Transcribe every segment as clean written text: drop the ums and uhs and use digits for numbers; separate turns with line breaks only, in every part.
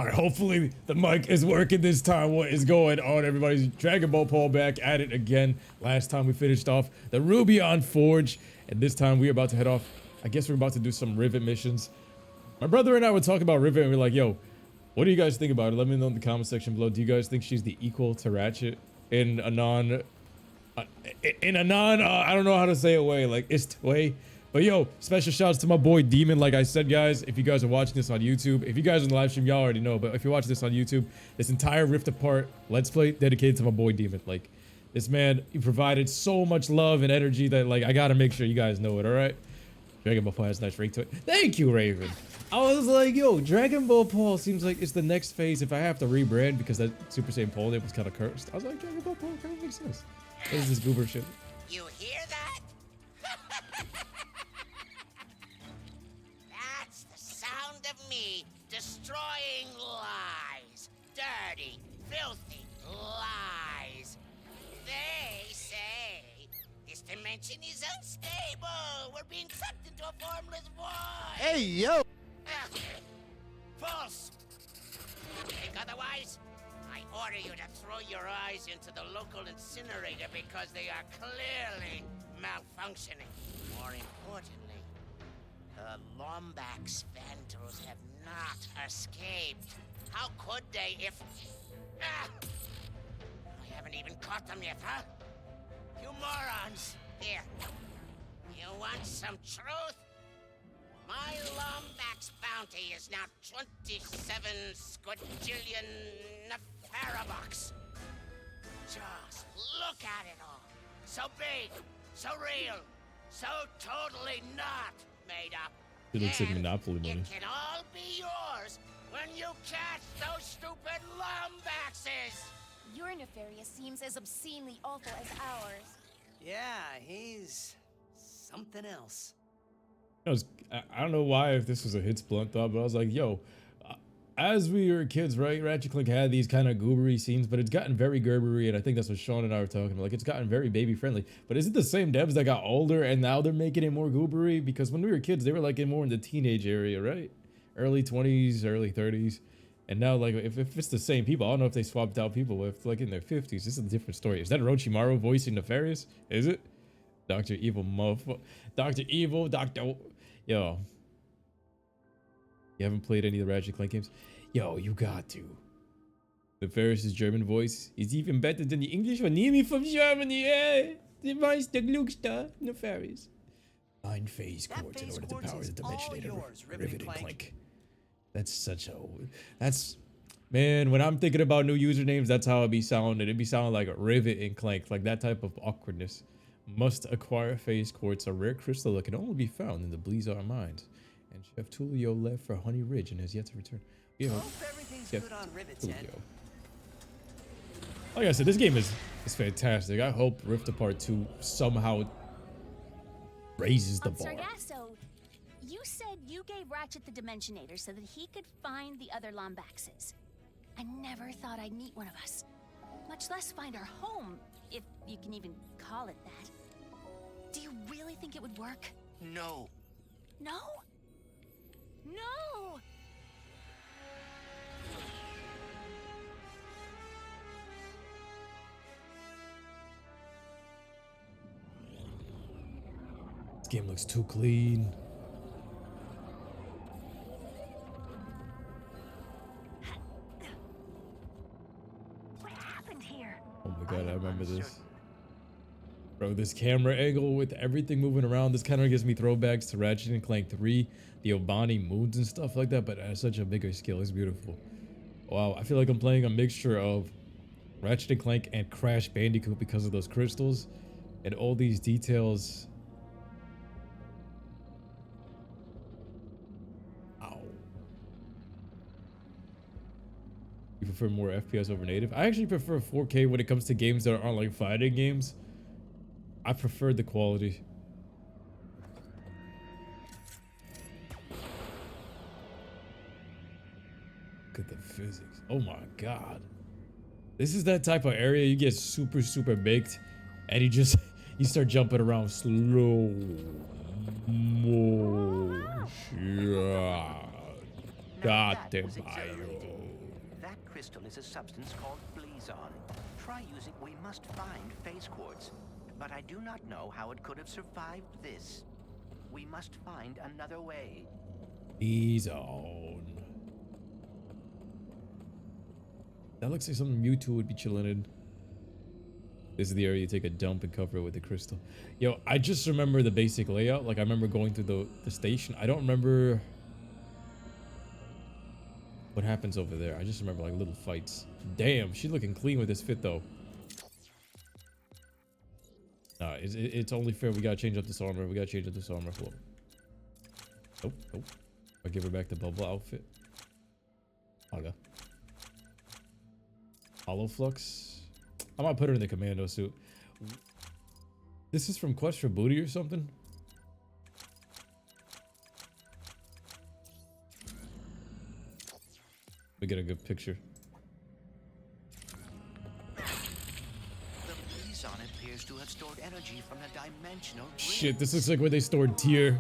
All right, hopefully the mic is working this time. What is going on, everybody? DragonBallPaul back at it again. Last time we finished off the Rubion Forge, and this time we're about to head off. I guess we're about to do some Rivet missions. My brother and I were talking about Rivet, and we're like, yo, what do you guys think about it? Let me know in the comment section below. Do you guys think she's the equal to Ratchet in a non, I don't know how to say it way, like it's way. But yo, special shouts to my boy Demon. Like I said, guys, if you guys are watching this on YouTube, if you guys are in the live stream, y'all already know. But if you're watching this on YouTube, this entire Rift Apart Let's Play dedicated to my boy Demon. Like this man, he provided so much love and energy that like I gotta make sure you guys know it. All right, DragonBallPaul has a nice ring to it. Thank you, Raven. I was like, yo, DragonBallPaul seems like it's the next phase. If I have to rebrand because that Super Saiyan Paul name was kind of cursed, I was like, DragonBallPaul kind of makes sense. What is this goober shit?
You hear that? That's the sound of me destroying lies. Dirty, filthy lies. They say this dimension is unstable. We're being sucked into a formless void.
Hey, yo!
False. Think otherwise? I order you to throw your eyes into the local incinerator because they are clearly malfunctioning. More importantly, the Lombax Vandals have not escaped. How could they if... I haven't even caught them yet, huh? You morons! Here. You want some truth? My Lombax bounty is now 27 squadrillion Nefarabucks. Just look at it all. So big, so real, so totally not made up.
It looks like
And
Monopoly money.
it can all be yours when you catch those stupid Lombaxes.
Your nefarious seems as obscenely awful as ours.
Yeah, he's something else.
I don't know why if this was a hits blunt thought, but I was like, yo, as we were kids, right? Ratchet and Clank had these kind of goobery scenes, but it's gotten very gerbery, and I think that's what Sean and I were talking about. Like, it's gotten very baby friendly. But is it the same devs that got older and now they're making it more goobery? Because when we were kids, they were like more in the teenage area, right? Early 20s, early 30s. And now, like, if it's the same people, I don't know if they swapped out people with like in their 50s. This is a different story. Is that Orochimaru voicing Nefarious? Is it? Dr. Evil motherfucker. Dr. Evil, Dr. Yo. You haven't played any of the Ratchet and Clank games? Yo, you got to. Nefarious' German voice is even better than the English one. Nimi from Germany, eh? The Meister Glückster, Nefarious. 9 phase chords in order to power the Dimensionator. Rivet and Clank. That's such a... That's... Man, when I'm thinking about new usernames, that's how it'd be sounding. It'd be sounding like a Rivet and Clank. Like that type of awkwardness. Must acquire phase quartz, a rare crystal that can only be found in the Blizzard mines. And Chef Tulio left for Honey Ridge and has yet to return. You know,
Hope everything's good on Rivet's end.
Like I said, this game is fantastic. I hope Rift Apart 2 somehow raises the bar.
Sargasso, you said you gave Ratchet the Dimensionator so that he could find the other Lombaxes. I never thought I'd meet one of us, much less find our home, if you can even call it that. Do you really think it would work?
No.
No? No!
This game looks too clean.
What happened here?
Oh my god, I remember this. Bro, this camera angle with everything moving around, this kind of gives me throwbacks to Ratchet and Clank 3, the Obani moons and stuff like that, but at such a bigger scale. It's beautiful. Wow, I feel like I'm playing a mixture of Ratchet and Clank and Crash Bandicoot because of those crystals and all these details. Ow. You prefer more FPS over native? I actually prefer 4K when it comes to games that aren't like fighting games. I prefer the quality. Look at the physics. Oh my god. This is that type of area you get super baked and you start jumping around slow motion. Goddamn.
crystal is a substance called blazon. Try using. We must find phase quartz, but I do not know how it could have survived this. We must find another way.
Blazon. That looks like something Mewtwo would be chilling in. This is the area you take a dump and cover it with the crystal. Yo, I just remember the basic layout. Like, I remember going through the station. I don't remember what happens over there. I just remember, like, little fights. Damn, she's looking clean with this fit, though. Nah, it's only fair. We gotta change up this armor. We gotta change up this armor. Whoa. Nope, nope. I'll give her back the bubble outfit. Okay. Hollow Flux. I might put her in the commando suit. This is from Quest for Booty or something? We get a good picture.
The blazon appears to have stored energy from the dimensional.
Shit, this looks like where they stored Tyr.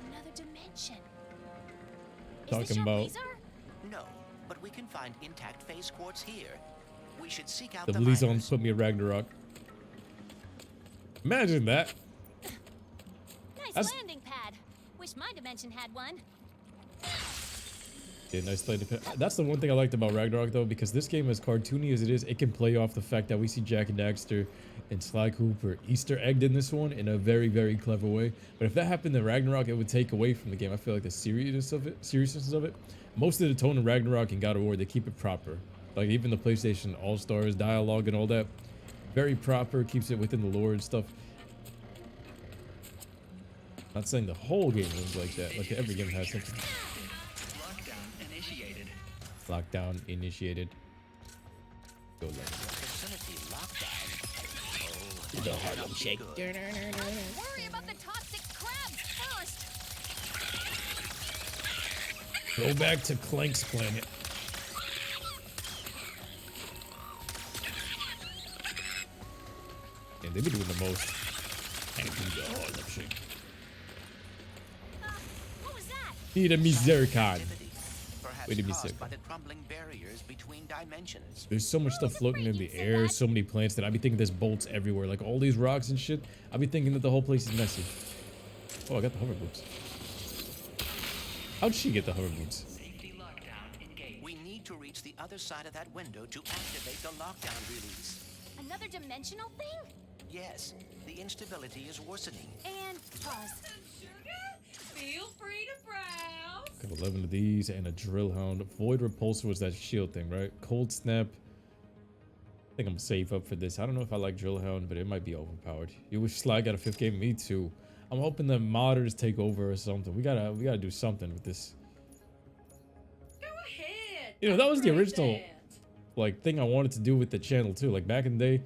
Another dimension. Is
Talking
this your
about
laser?
No, but we can find intact phase quartz here. We should seek out
the
the
Blazon
miners.
put me at Ragnarok. Imagine that.
Nice
That's-
landing pad. Wish my dimension had one.
Yeah, nice play. That's the one thing I liked about Ragnarok, though, because this game, as cartoony as it is, it can play off the fact that we see Jack and Daxter and Sly Cooper Easter egged in this one in a very, very clever way. But if that happened in Ragnarok, it would take away from the game. I feel like the seriousness of it. Most of the tone of Ragnarok and God of War, they keep it proper. Like even the PlayStation All-Stars dialogue and all that, very proper, keeps it within the lore and stuff. Not saying the whole game was like that. Like every game has something. Lockdown initiated. Go left.
Facility lockdown.
The Harlem Shake.
Worry about the toxic crabs first.
Go back to Clank's planet. Yeah, they be doing the most. And do the Harlem Shake.
What was that?
Need a Mizerkan.
Perhaps
Wait a
caused
second.
by the crumbling barriers between dimensions.
There's so much stuff floating in the air, so many plants that I be thinking there's bolts everywhere. Like all these rocks and shit. I be thinking that the whole place is messy. Oh, I got the hover boots. How'd she get the hover boots?
We need to reach the other side of that window to activate the lockdown release.
Another dimensional thing?
Yes, the instability is worsening.
And pause.
Feel free to browse.
Got 11 of these and a drill hound. Void repulsor was that shield thing, right? Cold snap. I think I'm gonna save up for this. I don't know if I like drill hound, but it might be overpowered. You wish Sly got a 5th game? Me too. I'm hoping the modders take over or something. We gotta do something with this.
Go ahead.
You know, that was the
upgrade
original
that.
like thing I wanted to do with the channel too. Like back in the day,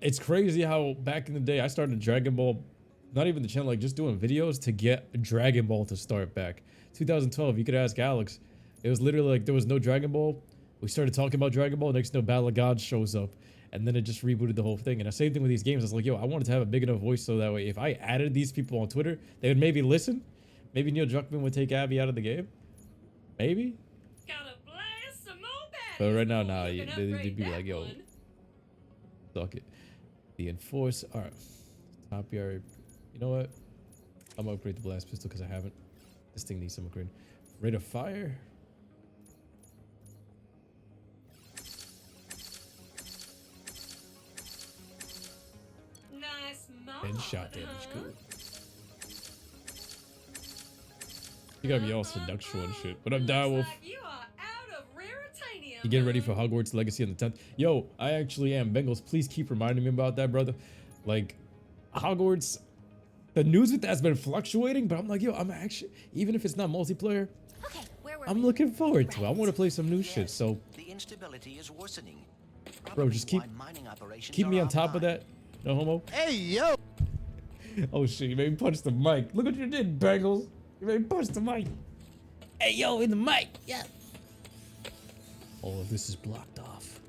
it's crazy how back in the day I started Dragon Ball, not even the channel, like just doing videos to get Dragon Ball to start back. 2012, you could ask Alex. It was literally like there was no Dragon Ball. We started talking about Dragon Ball. Next, no Battle of Gods shows up, and then it just rebooted the whole thing. And the same thing with these games. I was like, yo, I wanted to have a big enough voice so that way if I added these people on Twitter, they would maybe listen. Maybe Neil Druckmann would take Abby out of the game. Maybe.
Gotta blast some more
But right now,
batteries
nah,
before you can
they'd
upgrade
be
that
like, yo,
one.
suck it. The Enforce. All right. Top yard. You know what? I'm gonna upgrade the blast pistol because I haven't. This thing needs some upgrade. Rate of fire.
Nice mod,
And shot damage.
huh?
Good. You gotta be all seduction and shit. But I'm
Looks
Direwolf.
like you are out of raritanium.
You getting ready for Hogwarts Legacy on the 10th? Yo, I actually am. Bengals, please keep reminding me about that, brother. Like, Hogwarts, the news with that's been fluctuating, but I'm like, yo, I'm actually, even if it's not multiplayer,
Okay, where were
I'm
we?
looking forward to it. I want to play some new
Yes,
shit, so
the instability is worsening.
Bro, just
Probably why mining operations
keep me
are
on top of
offline.
that. No homo.
Hey, yo!
Oh shit, you made me punch the mic. Look what you did, Bengals. You made me punch the mic. Hey, yo, in the mic. Yeah. All of this is blocked off.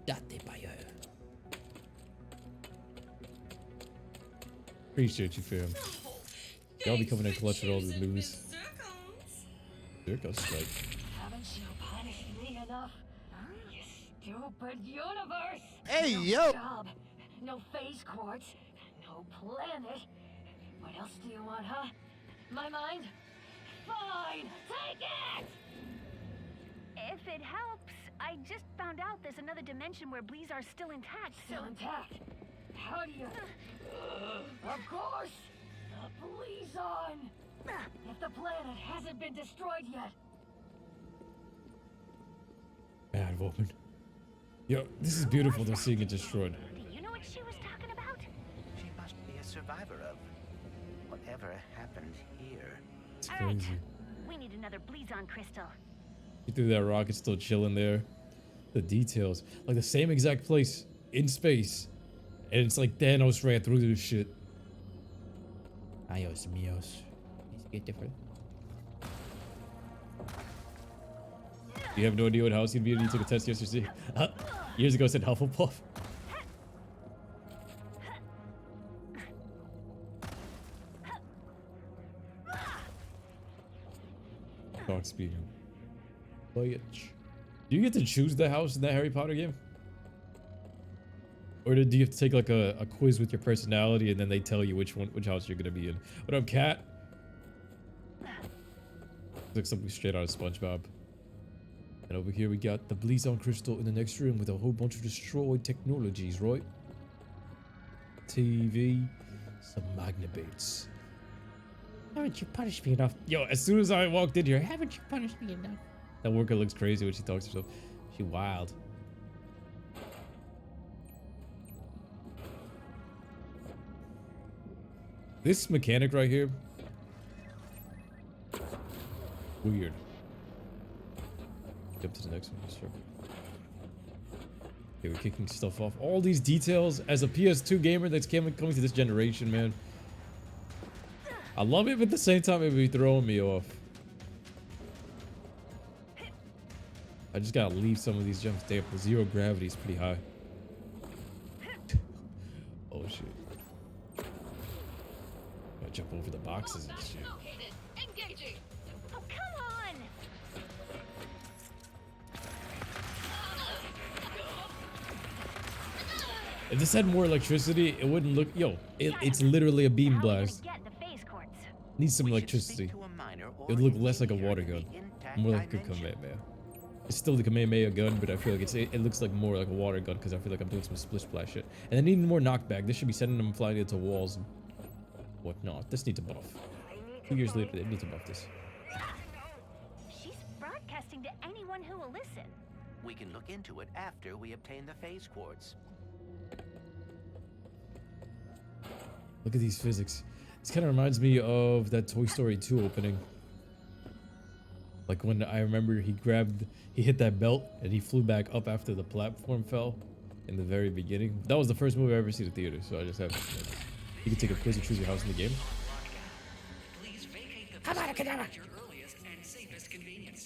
Date by her. Appreciate you, fam. Y'all be coming in clutch with all the news. There goes like.
Haven't you punished me enough?
Hey,
No
yo!
job, no phase quartz, no planet. What else do you want, huh? My mind? Fine, take it!
If it helps, I just found out there's another dimension where Bleez are still intact,
Still intact. How do you... of course! The Blizon! If the planet hasn't been destroyed yet.
Bad woman. Yo, this is beautiful. They're seeing it destroyed.
Do you know what she was talking about?
She must be a survivor of whatever happened here.
It's
All right,
crazy.
we need another Blizon crystal.
She threw that rocket still chilling there. The details. Like the same exact place in space. And it's like Thanos ran through this shit. Ayos míos. It's beautiful. You have no idea what house you'd be in. You took a test yesterday. Years ago said Hufflepuff. Dog speed. Play. Do you get to choose the house in that Harry Potter game? Or do you have to take like a quiz with your personality and then they tell you which house you're gonna be in? What up, cat? Looks like something straight out of SpongeBob. And over here we got the Blizon crystal in the next room with a whole bunch of destroyed technologies, right? TV, some magnabates. Haven't you punished me enough? Yo, as soon as I walked in here, haven't you punished me enough? That worker looks crazy when she talks to herself. She wild. This mechanic right here. Weird. Jump to the next one. Sure. Okay, we're kicking stuff off. All these details as a PS2 gamer that's coming to this generation, man. I love it, but at the same time, it be throwing me off. I just gotta leave some of these jumps. Damn, the zero gravity is pretty high. Oh shit. Gotta jump over the boxes and shit.
Engaging.
Oh, come on!
If this had more electricity, it wouldn't look. Yo, it's literally a beam
How are we gonna
blast.
get the phase quartz?
Needs some
We should
electricity.
speak to a miner or
It would look less like a
engineer
water
in the
gun,
intact
more like a
dimension.
Kamehameha. It's still the Kamehameha gun, but I feel like it looks like more like a water gun because I feel like I'm doing some splish splash shit. And I need more knockback. This should be sending them flying into walls and whatnot. This needs a buff. 2 years later, they need to buff this.
She's broadcasting to anyone who will listen.
We can look into it after we obtain the phase quartz.
Look at these physics. This kind of reminds me of that Toy Story 2 opening. Like when I remember he hit that belt and he flew back up after the platform fell in the very beginning. That was the first movie I ever seen in the theater, so I just have. You can take a quiz and choose your house in the game.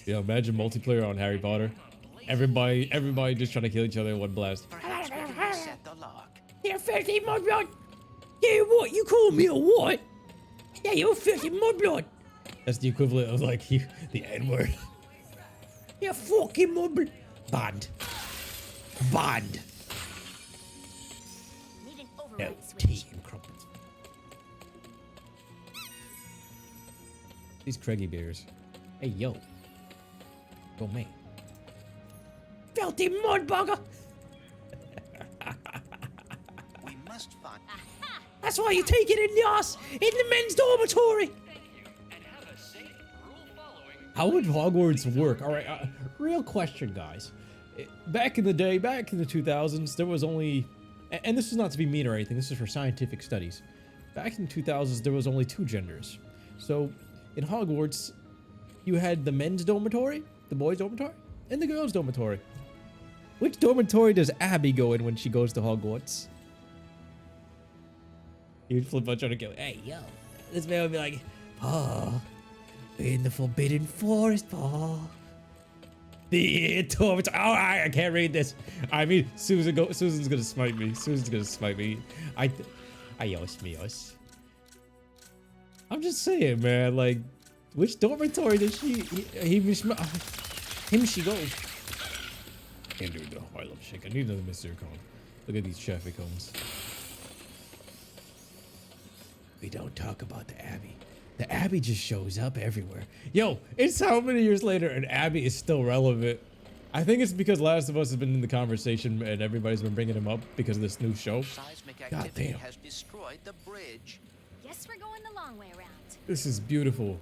Yeah, imagine multiplayer on Harry Potter. Everybody just trying to kill each other in one blast.
Perhaps we can reset the lock.
You're filthy mudblood! Yeah, what? You call me a what? Yeah, you're filthy mudblood! That's the equivalent of like the N-word. You're fucking mudblood! Banned. Banned!
Need an
No
override switch.
tea and crumpets. These Craigie bears. Hey, yo. Go, man. Filthy mudbugger!
We must find.
That's why you take it in the ass in the men's dormitory. How would Hogwarts work? All right, real question, guys. Back in the day, back in the 2000s, there was only, and this is not to be mean or anything, this is for scientific studies. Back in the 2000s, there was only 2 genders. So in Hogwarts, you had the men's dormitory, the boys' dormitory, and the girls' dormitory. Which dormitory does Abby go in when she goes to Hogwarts? You'd flip out trying to go, hey, yo. This man would be like, Paul, in the Forbidden Forest, Paul. The dormitory. Oh, I can't read this. I mean, Susan's gonna smite me. Susan's gonna smite me. Ayos míos. I'm just saying, man. Like, which dormitory does she go? Can't do it though. I love shake. I need another Mr. Cone. Look at these traffic cones. We don't talk about the Abbey. The Abbey just shows up everywhere. Yo, it's how many years later and Abbey is still relevant. I think it's because Last of Us has been in the conversation and everybody's been bringing him up because of this new show.
Seismic
God
activity
damn.
has destroyed the bridge.
Guess we're going the long way around.
This is beautiful.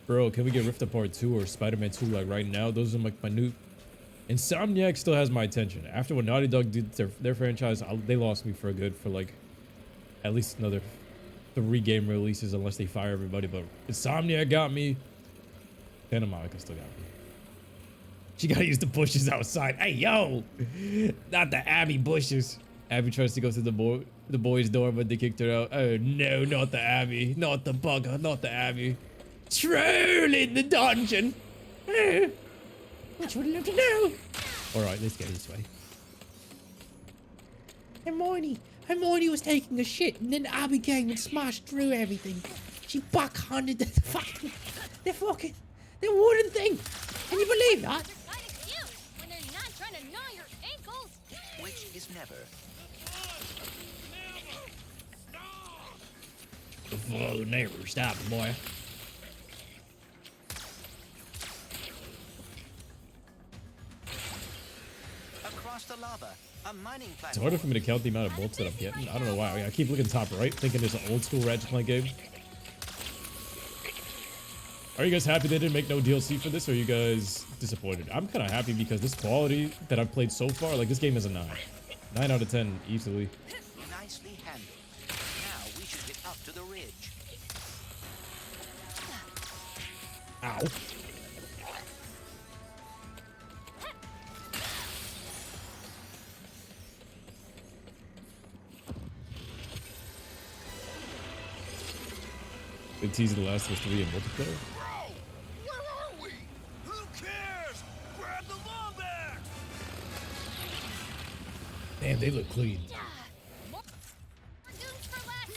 Bro, can we get Rift Apart 2 or Spider-Man 2 like right now? Those are like my new... Insomniac still has my attention. After what Naughty Dog did their franchise, they lost me for good for like at least another 3 game releases unless they fire everybody. But Insomniac got me. Santa Monica still got me. She gotta use the bushes outside. Hey, yo! Not the Abby bushes. Abby tries to go to the boys' door, but they kicked her out. Oh no, not the Abby. Not the bugger, not the Abby. Troll in the dungeon! Which would love to know? Alright, let's go this way. Hermione was taking a shit, and then Abby came and smashed through everything. She backhunted the wooden thing. Can you believe that?
They're kind of cute when they're not trying to gnaw your ankles.
Which is never.
Oh, never stop, boy.
Across the lava, a mining platform.
It's harder for me to count the amount of bolts that I'm getting. I don't know why. I keep looking top right, thinking it's an old school Ratchet and Clank game. Are you guys happy they didn't make no DLC for this, or are you guys disappointed? I'm kind of happy because this quality that I've played so far, like this game is a 9. 9 out of 10 easily.
Nicely handled. Now we should get up to the ridge.
Ow. They teased The Last of Us 3 in multiplayer. Damn, they look clean.
More goons for less.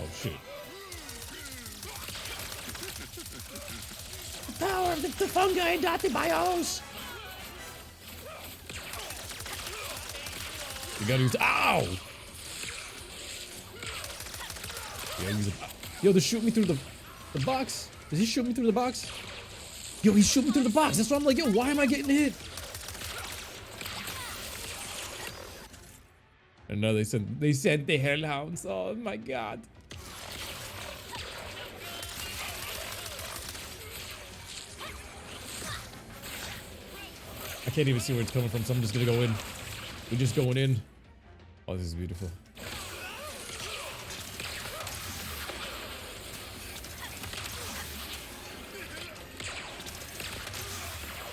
Oh shit.
The power of the fungi and antibiotics.
You gotta use. Ow! Yeah, use it. Yo, they shoot me through the box. Does he shoot me through the box? Yo, he's shooting me through the box. That's why I'm like, yo, why am I getting hit? And now they sent the hellhounds. Oh my god. I can't even see where it's coming from, so I'm just gonna go in. We're just going in. Oh, this is beautiful.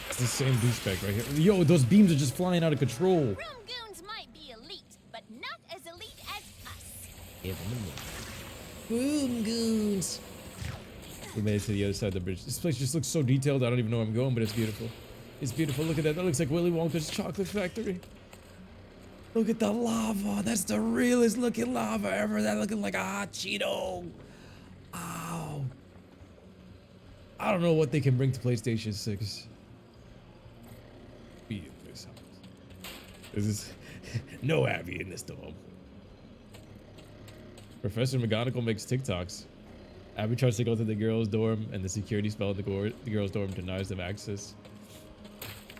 It's the same douchebag right here. Yo, those beams are just flying out of control.
Room goons might be elite, but not as elite as us.
Boom goons. We made it to the other side of the bridge. This place just looks so detailed. I don't even know where I'm going, but it's beautiful. It's beautiful. Look at that. That looks like Willy Wonka's chocolate factory. Look at the lava. That's the realest looking lava ever. That looking like a hot Cheeto. Ow. I don't know what they can bring to PlayStation 6. Be in this house. This is no Abby in this dome. Professor McGonagall makes TikToks. Abby tries to go to the girls' dorm, and the security spell at the girls' dorm denies them access.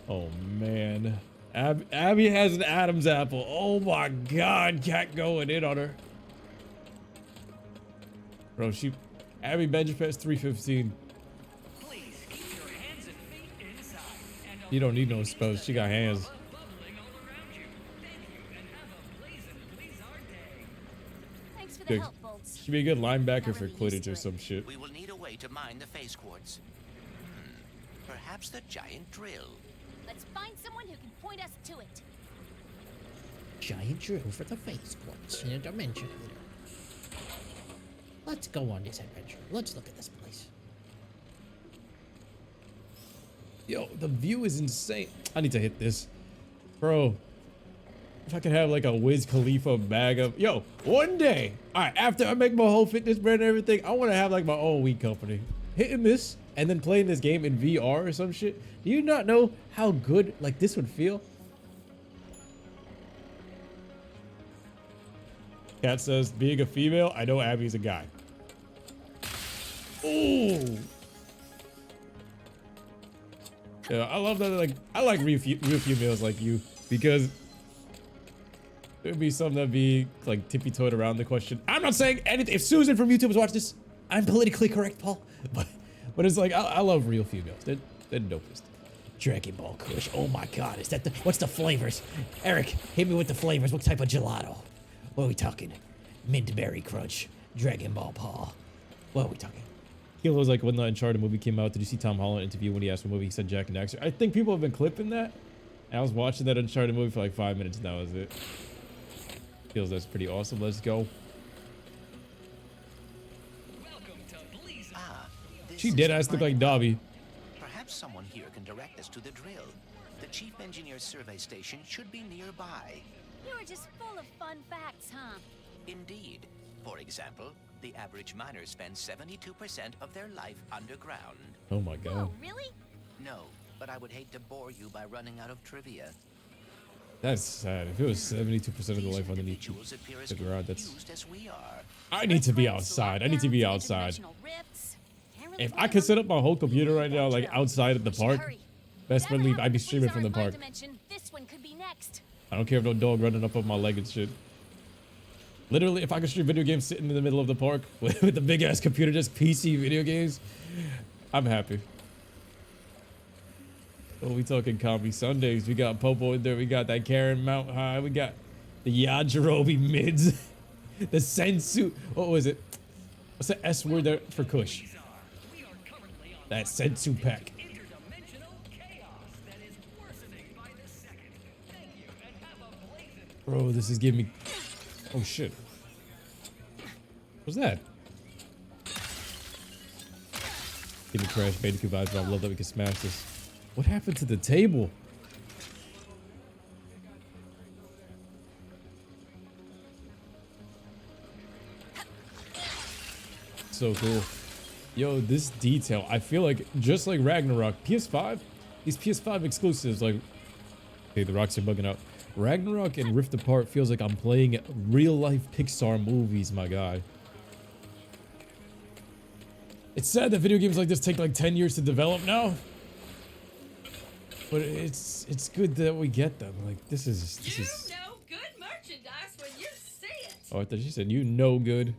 Oh man, Abby has an Adam's apple. Oh my God, cat going in on her. Bro, Abby bench press 315.
Please keep your hands and feet inside. And
You don't need no spells. She got hands.
bubbling all around you. Thank you and have a blazing blizzard day.
Thanks for the
Good.
help, Bolts.
She'd be a good linebacker
Not
for
really used
Quidditch
to
or
it.
some shit.
We will need a way to mine the phase quartz. Perhaps the giant drill.
Let's find someone who can point us to it.
Giant drill for the face quartz in a dimension. Let's go on this adventure. Let's look at this place.
Yo, the view is insane. I need to hit this. Bro, if I could have like a Wiz Khalifa bag of... Yo, one day, all right, after I make my whole fitness brand and everything, I want to have like my own weed company. Hitting this and then playing this game in VR or some shit. Do you not know how good like this would feel? Cat says, being a female, I know Abby's a guy. Ooh. Yeah, I love that. Like, I like real females like you, because there'd be some that'd be like tippy-toed around the question. I'm not saying anything. If Susan from YouTube is watching this, I'm politically correct, Paul. But it's like, I love real females. They're the dopest.
Dragon Ball Kush. Oh my god, is that the, what's the flavors? Eric, hit me with the flavors. What type of gelato? What are we talking? Mint Berry Crunch, Dragon Ball Paul. What are we talking?
He was like, when the Uncharted movie came out, did you see Tom Holland interview when he asked for a movie? He said Jack and Daxter. I think people have been clipping that. And I was watching that Uncharted movie for like 5 minutes, and that was it. Feels that's pretty awesome. Let's go. She dead ass look like Dobby.
Perhaps someone here can direct us to the drill. The chief engineer's survey station should be nearby.
You were just full of fun facts, huh?
Indeed. For example, the average miner spends 72% of their life underground.
Oh my god.
Whoa, really?
No, but I would hate to bore you by running out of trivia.
That's sad. If it was 72% of the life underneath the ground, that's... I need to be outside. I need to be outside. If I could set up my whole computer right now, like outside at the park, best believe I'd be streaming from the park.
This one could be next.
I don't care if no dog running up on my leg and shit. Literally, if I could stream video games sitting in the middle of the park with the big ass computer, just PC video games, I'm happy. Oh, we talking Comedy Sundays. We got Popo in there. We got that Karen Mount High. We got the Yajirobe mids. The Sensu. What was it? What's the S word there for Kush? That Sensu pack. Bro, this is giving me... Oh shit. What's that? Give me Crash Bandicoot vibes, but I love that we can smash this. What happened to the table? So cool. Yo, this detail, I feel like, just like Ragnarok, PS5, these PS5 exclusives, like, hey, the rocks are bugging out. Ragnarok and Rift Apart feels like I'm playing real-life Pixar movies, my guy. It's sad that video games like this take like 10 years to develop now. But it's good that we get them. Like, this is...
You know good merchandise when you see it.
Oh, I thought she said, you know good.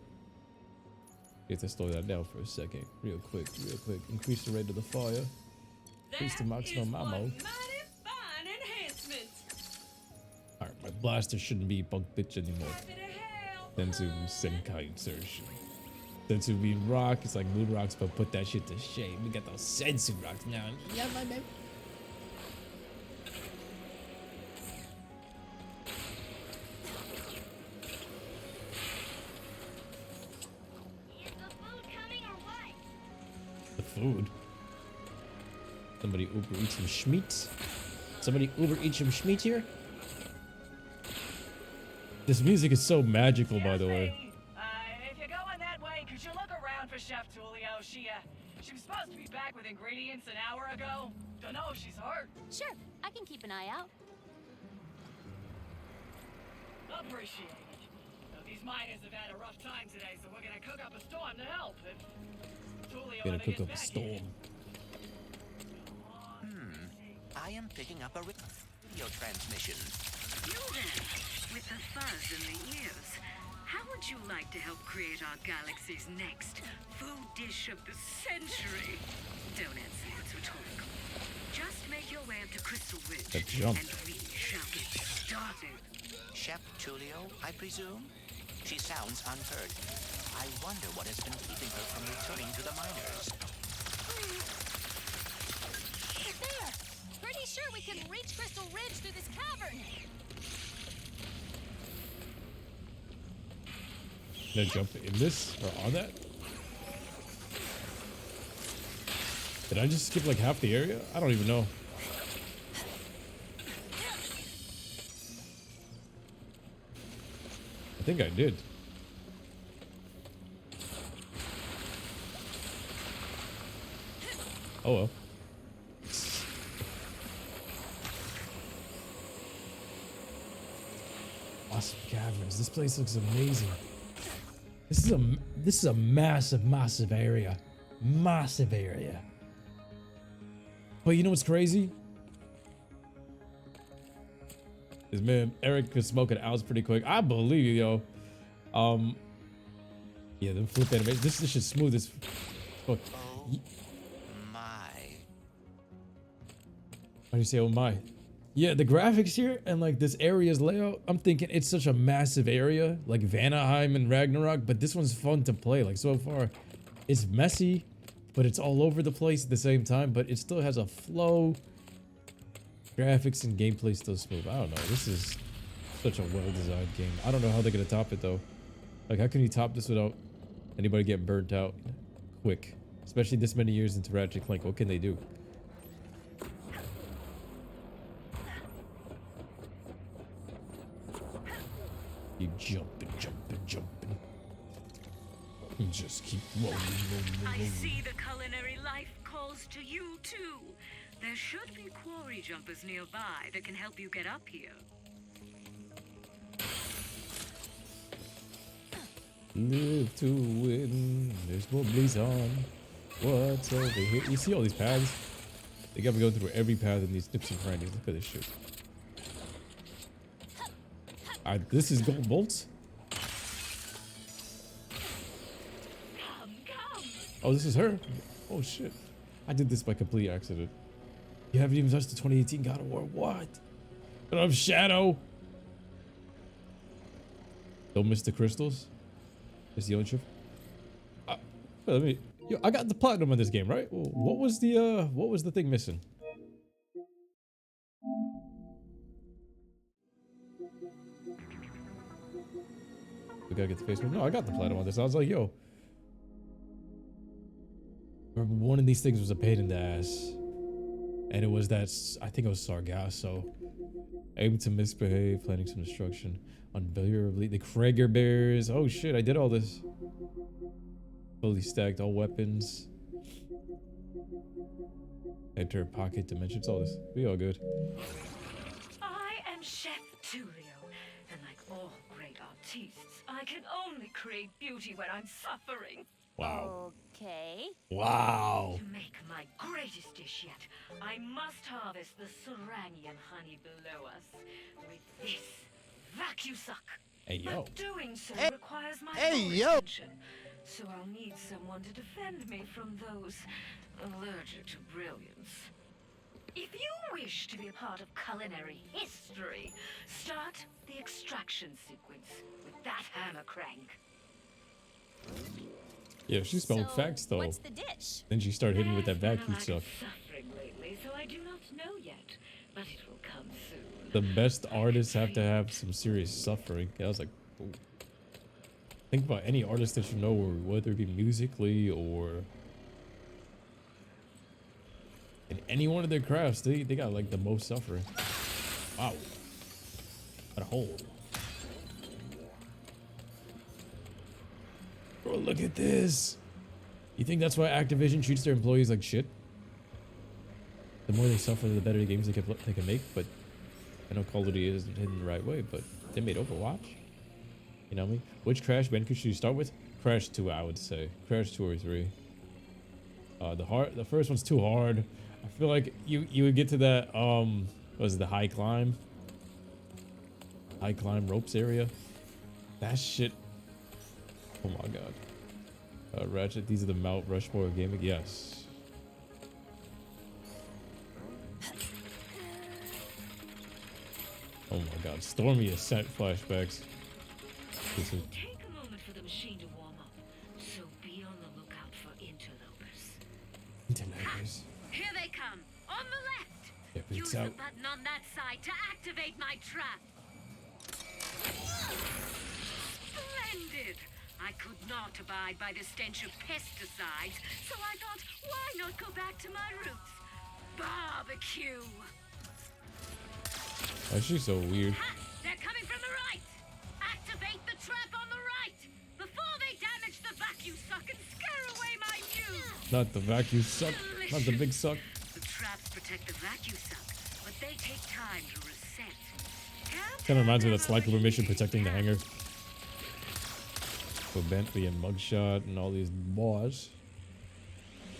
You have to slow that down for a second. Real quick, real quick. Increase the rate of the fire. Increase the maximum ammo. Alright, my blaster shouldn't be punk bitch anymore. Sensu Senkai insertion. Sensu being rock, it's like moon rocks, but put that shit to shame. We got those Sensu rocks now. Yeah, my man. The food. Somebody Uber eat some schmeats. Somebody Uber eat some schmeats here. This music is so magical, by the way.
If you're going that way, could you look around for Chef Tulio? She was supposed to be back with ingredients an hour ago. Don't know if she's hurt.
Sure, I can keep an eye out.
Appreciate it. These miners have had a rough time today, so we're gonna cook up a storm to help. If Tulio
Gonna
ever
cook
gets
up a
back
storm.
I am picking up a radio transmission.
You then, with the fuzz in the ears, how would you like to help create our galaxy's next food dish of the century? Don't answer, it's rhetorical. Just make your way up to Crystal Ridge,
That jump.
and we shall get started.
Chef Tulio, I presume? She sounds unhurt. I wonder what has been keeping her from returning to the miners.
It's there! Pretty sure we can reach Crystal Ridge through this cavern.
Did I jump in this or on that? Did I just skip like half the area? I don't even know. I think I did. Oh well. Awesome caverns. This place looks amazing. This is a massive area. Massive area. But you know what's crazy? This man Eric could smoke an ounce pretty quick. I believe you, yo. Yeah, the flip animation. This should smooth as fuck.
Oh my.
Why do you say oh my? Yeah, the graphics here and like this area's layout, I'm thinking it's such a massive area, like Vanaheim and Ragnarok, but this one's fun to play. Like so far, it's messy, but it's all over the place at the same time, but it still has a flow. Graphics and gameplay still smooth. I don't know. This is such a well-designed game. I don't know how they're gonna top it though. Like, how can you top this without anybody getting burnt out quick? Especially this many years into Ratchet and Clank. What can they do? Keep jumping. And just keep rolling.
I see the culinary life calls to you too. There should be quarry jumpers nearby that can help you get up here.
Live to win. There's bubblies on. What's over here? You see all these paths? They got me going through every path in these nooks and crannies. Look at this shit. This is gold bolts. Oh, this is her. Oh shit. I did this by complete accident. You haven't even touched the 2018 God of War. What? But I'm Shadow. Don't miss the crystals. It's the only trip. Let me. Yo, I got the platinum in this game, right? What was the thing missing? We gotta get the face. No, I got the platinum on this. I was like, yo. One of these things was a pain in the ass. And it was that, I think it was Sargasso. Aim to misbehave, planning some destruction. Unbearably, the Krager Bears. Oh shit, I did all this. Fully stacked all weapons. Enter pocket dimensions, all this. We all good.
I am Chef Tulio, and like all great artistes, I can only create beauty when I'm suffering.
Wow.
Okay.
Wow.
To make my greatest dish yet, I must harvest the Seranian honey below us with this vacuum-suck.
Hey, yo.
But doing so requires my
Hey,
full
yo.
attention, so I'll need someone to defend me from those allergic to brilliance. If you wish to be a part of culinary history, start the extraction sequence with that hammer crank.
Yeah, she spelled facts though.
What's the dish?
Then she started hitting me with that
There's been
vacuum
a
suck.
lack of suffering lately, so I do not know yet, but it will come soon.
The best artists have to have some serious suffering. I was like, ooh. Think about any artist that you know, or whether it be musically or in any one of their crafts, they got like the most suffering. Wow. Got a hole. Bro, look at this. You think that's why Activision treats their employees like shit? The more they suffer, the better the games they can make. But I know Call of Duty isn't hidden the right way, but they made Overwatch. You know what I mean? Which Crash Bandicoot should you start with? Crash 2, I would say. Crash 2 or 3. The first one's too hard. I feel like you would get to that what was it, the high climb ropes area. That shit. Oh my god. Ratchet, these are the Mount Rushmore of gaming. Yes. Oh my god. Stormy Ascent flashbacks. This is
Take a moment for the machine to warm up, so be on the lookout for interlopers.
interlopers.
Here they come, on the left.
Yeah, but
Use
it's
the
out.
button on that side to activate my trap. Splendid! I could not abide by the stench of pesticides, so I thought, why not go back to my roots? Barbecue!
That's just so weird.
Ha! They're coming from the right! Activate the trap on the right! Before they damage the vacuum suck and scare away my muse!
Not the vacuum suck.
Delicious!
Not the big suck.
The traps protect the vacuum suck, but they take time to reset.
Kind of reminds me of that Sliker mission protecting the hangar. For Bentley and Mugshot and all these boss.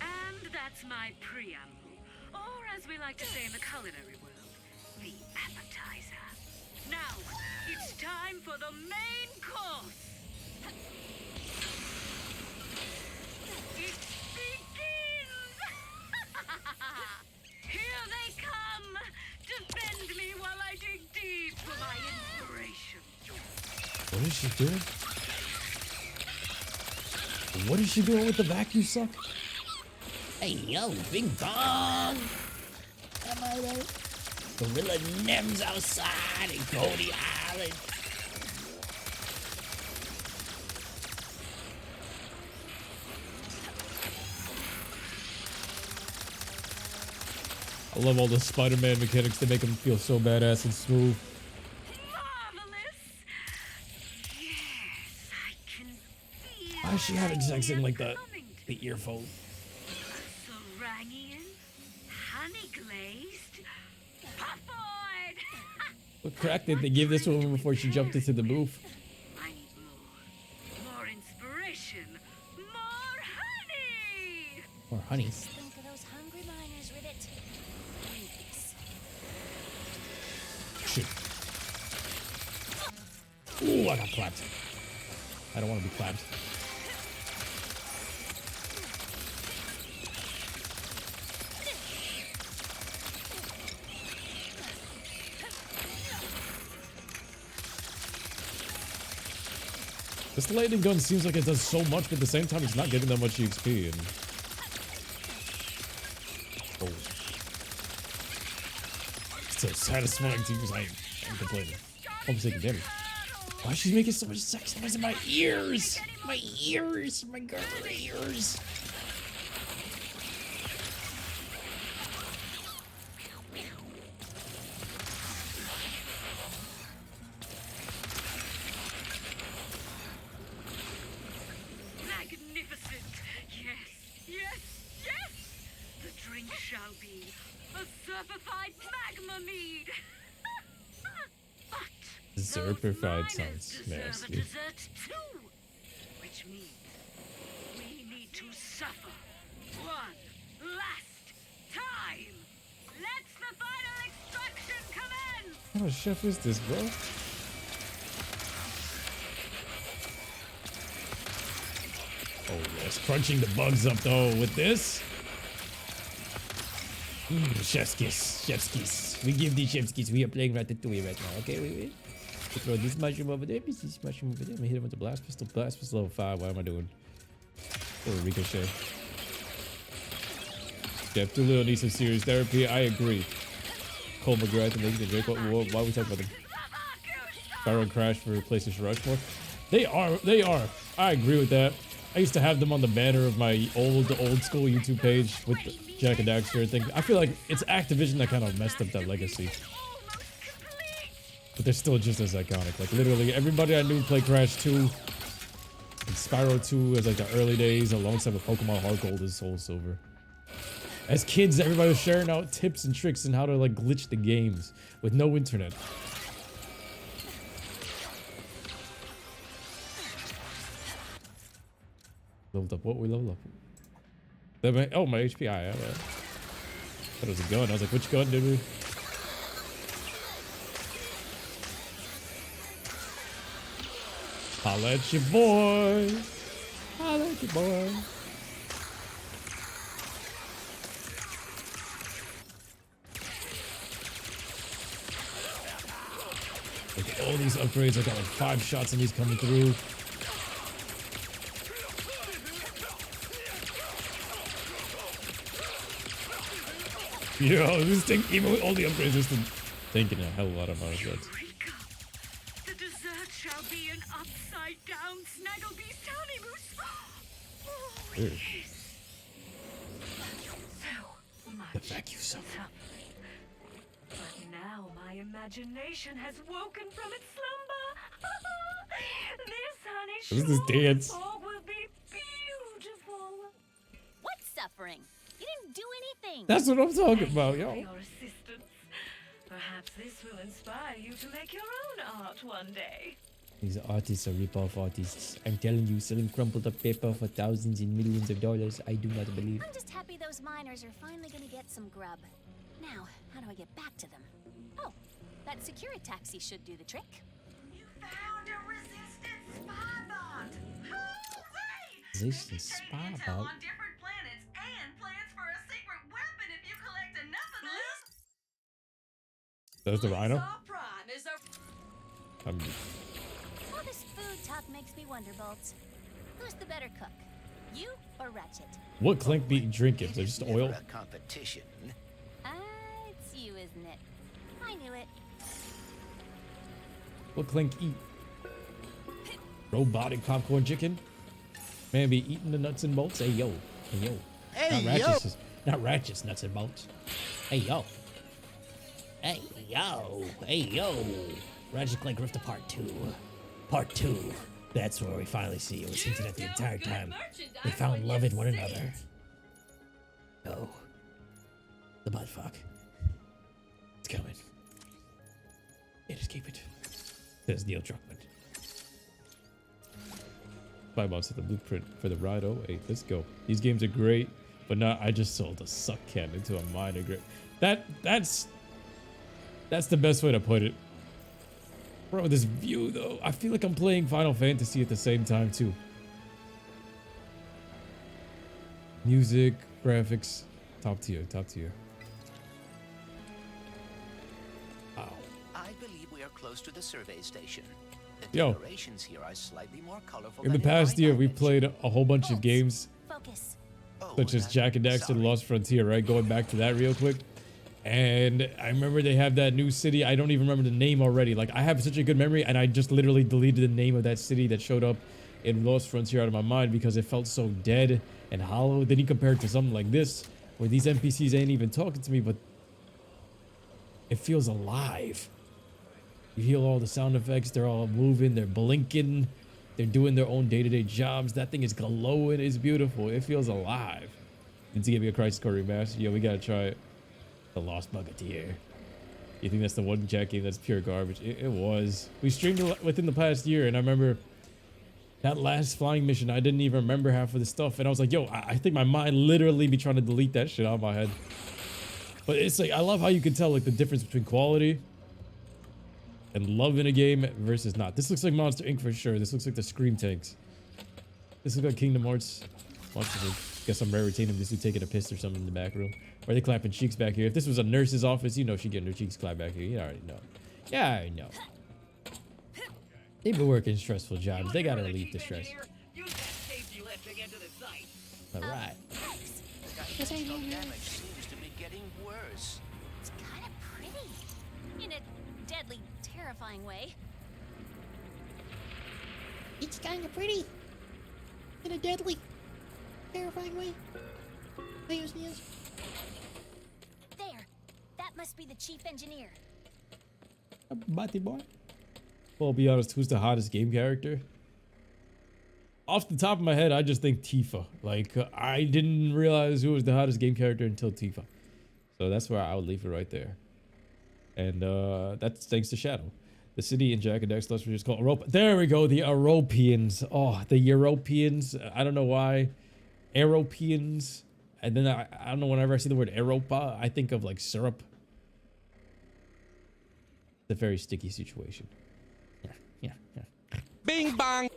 And that's my preamble, or as we like to say in the culinary world, the appetizer. Now, it's time for the main course. It begins! Here they come! Defend me while I dig deep for my inspiration.
What is she doing? What is she doing with the vacuum suck?
Hey, yo, bing bong. Am I right? Gorilla Nems outside in Cody Island.
I love all the Spider-Man mechanics to make him feel so badass and smooth.
Marvelous! Yes, I can feel.
Why is she having sex in like the earphone?
Sarangian, honey glazed, puffoid.
What crack did they give this woman before she jumped into the booth?
I need more inspiration, more honey.
Or honey.
Think of those hungry miners, Rivet. Please.
Shit. Ooh, I got clapped. I don't want to be clapped. This lightning gun seems like it does so much, but at the same time, it's not getting that much XP. And oh, it's so satisfying to use. I'm complaining. I'm taking damage. Why is she making so much sex noise in my ears? My ears, my girl ears.
Magnificent! Yes, yes, yes! The drink shall be a certified magma mead! But
Zerpified
those
sounds
miners deserve a
nasty.
dessert too! Which means we need to suffer one last time! Let's the final extraction commence!
What kind of chef is this, bro? Oh yes, crunching the bugs up though with this. Chef's kiss, chef's kiss. We give the chef's kiss. We are playing Ratatouille right now. Okay, wait. We throw this mushroom over there, this mushroom over there. I'm gonna hit him with the blast pistol. Blast pistol level 5. What am I doing? Oh, ricochet. Jeff Doolittle needs some serious therapy. I agree. Cole McGrath and Nathan Drake. Why are we talking about them? Sparrow and Crash for PlayStation Rushmore. They are. I agree with that. I used to have them on the banner of my old school YouTube page with the Jack and Daxter thing. I feel like it's Activision that kind of messed up that legacy. But they're still just as iconic. Like literally everybody I knew played Crash 2 and Spyro 2 as like the early days alongside with Pokemon Heart Gold and Soul Silver. As kids, everybody was sharing out tips and tricks on how to like glitch the games with no internet. Leveled up. What we leveled up? Oh, my HP. Alright. Thought it was a gun. I was like, which gun did we? Holla at your boy. Holla at your boy. Like all these upgrades, I got like 5 shots of these coming through. Yo, this thing, even with all the upgrades, this thing taking a hell of a lot of amount of shots.
The dessert shall be an upside down snaggle beast honey mousse. Oh,
Ew.
yes. So much.
The vacuum suck.
But now my imagination has woken from its slumber. This honey
What is this dance?
will be beautiful.
What suffering? You didn't do
That's what I'm talking about, yo.
For your assistance. Perhaps this will inspire you to make your own art one day.
These artists are rip-off artists. I'm telling you, selling crumpled up paper for thousands and millions of dollars. I do not believe.
I'm just happy those miners are finally gonna get some grub. Now, how do I get back to them? Oh, that security taxi should do the trick.
You found a resistance spy bot! Hooray!
Resistance spy
Intel
bot?
on different planets and plans for a secret weapon if you collect enough of them.
That's the rhino?
Prime is a
All this food talk makes me wonder, Bolts. Who's the better cook? You or Ratchet?
What Clank beat and drink is? Just
Never
oil?
a competition.
It's you, isn't it? I knew it.
What Clank eat? Robotic popcorn chicken? Man be eating the nuts and bolts? Hey yo. Hey yo.
Hey,
Not Ratchet's nuts and bolts. Hey yo. Hey yo. Hey yo. Ratchet Clank Rift Apart 2. Part 2. That's where we finally see it was hinted at the entire time. They found love in one another. Oh. The butt fuck. It's coming. Yeah, just keep it. Says Neil Druckmann.
Five months at the blueprint for the Rhino. Hey, let's go. These games are great, but now I just sold a suck can into a minor grip. That's the best way to put it. Bro, this view though, I feel like I'm playing Final Fantasy at the same time too. Music, graphics, top tier, top tier. Wow.
I believe we are close to the survey station. The
Yo.
decorations here are slightly more colorful
In the
than
past
my
year, we
dimension.
played a whole bunch of games,
Focus.
Oh,
such as Jack and Daxter: The Lost Frontier, right? Going back to that real quick. And I remember they have that new city. I don't even remember the name already. Like, I have such a good memory, and I just literally deleted the name of that city that showed up in Lost Frontier out of my mind because it felt so dead and hollow. Then you compare it to something like this, where these NPCs ain't even talking to me, but it feels alive. You hear all the sound effects. They're all moving. They're blinking. They're doing their own day-to-day jobs. That thing is glowing. It's beautiful. It feels alive. Need to give me a Crisis Core remaster. Yo, we gotta try it. The Lost Bucketeer. You think that's the one Jack game that's pure garbage? It was. We streamed it within the past year, and I remember that last flying mission, I didn't even remember half of the stuff, and I was like, yo, I think my mind literally be trying to delete that shit out of my head. But it's like, I love how you can tell like the difference between quality and love in a game versus not. This looks like Monster Inc. for sure. This looks like the Scream tanks. This looks like Kingdom Hearts. Monster Inc. Guess I'm irritating him just to taking a piss or something in the back room. Or are they clapping cheeks back here? If this was a nurse's office, you know she getting her cheeks clapped back here. You already know. Yeah, I know. They've been working stressful jobs. They gotta relieve the stress.
Use that safety lift to get to the site.
Alright.
Gravitational damage seems to be getting worse.
It's kind of pretty. In a deadly, terrifying way.
It's kind of pretty. In a deadly, terrifying way.
There. That must be the chief engineer.
Batty boy. Well, I'll be honest, who's the hottest game character? Off the top of my head, I just think Tifa. Like, I didn't realize who was the hottest game character until Tifa. So that's where I would leave it right there. And that's thanks to Shadow. The city in Jack and Daxter were just called Europa. There we go, the Europeans. Oh, the Europeans. I don't know why. Europeans. And then I don't know, whenever I see the word Europa, I think of like syrup. It's a very sticky situation. Yeah.
Bing bong.